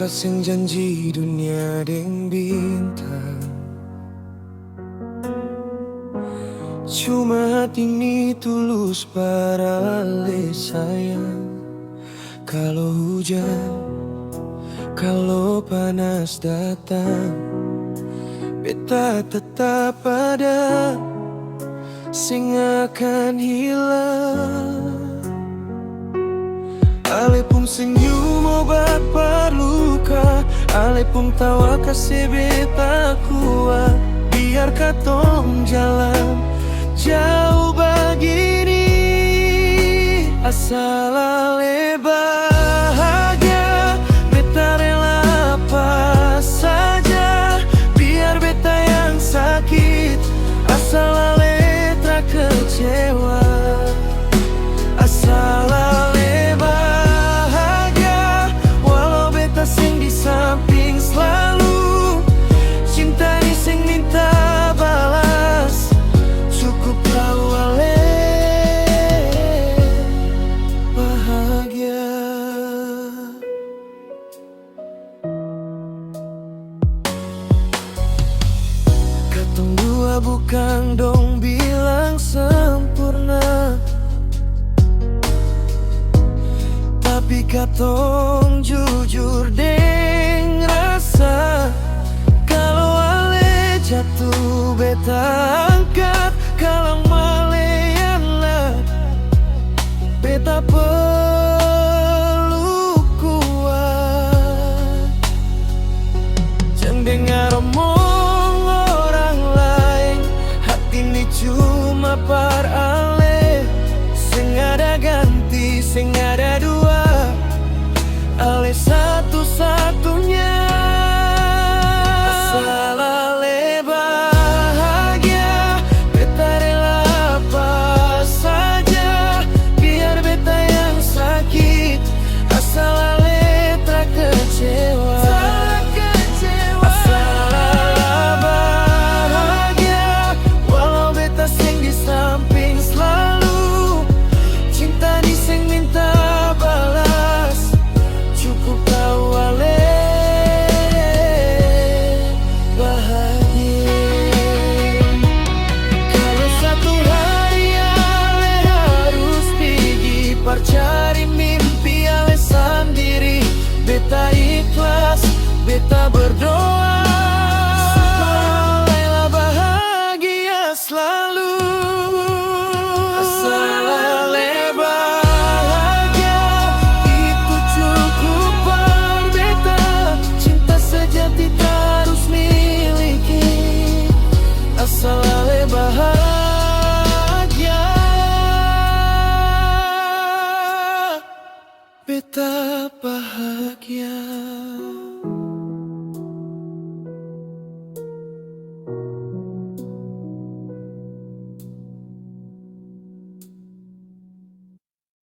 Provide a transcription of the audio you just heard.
beta sing janji dunia deng bintang. Cuma hati ini tulus parale sayang. Kalau hujan, kalau panas datang, beta tetap ada, sing akan hilang. Ale pun senyum obat perluka, ale pun tawa kasih beta kuat. Biar katong jalan jauh begini, asal ale bahagia. Beta rela apa saja, biar beta yang sakit, asal ale tak kecewa. Asal ale bahagia, walau beta sing di samping selalu. Cinta ni sing minta balas, cukup tahu ale bahagia. Katong dua bukan dong bilang sempurna, tapi katong jujur deng rasa. Kalau ale jatuh beta angkat, kalau maleanlah beta peluk kuat. Jangan dengar omong orang lain, hati ini cuma par ale. Sing ada ganti, sing ada dua, ale satu-satunya. Asal ale bahagia, beta rela apa saja, biar beta yang sakit, asal ale tak kecewa. Asal ale bahagia, walau beta sing di samping selalu. Cinta ni sing minta balas, cukup tahu ale bahagia. Kalau satu hari ale harus pergi cari mimpi ale sendiri, beta ikhlas, beta berdoa supaya ale bahagia selalu. Asal ale bahagia, itu cukup buat beta. Cinta sejati terus miliki, asal ale bahagia, beta bahagia.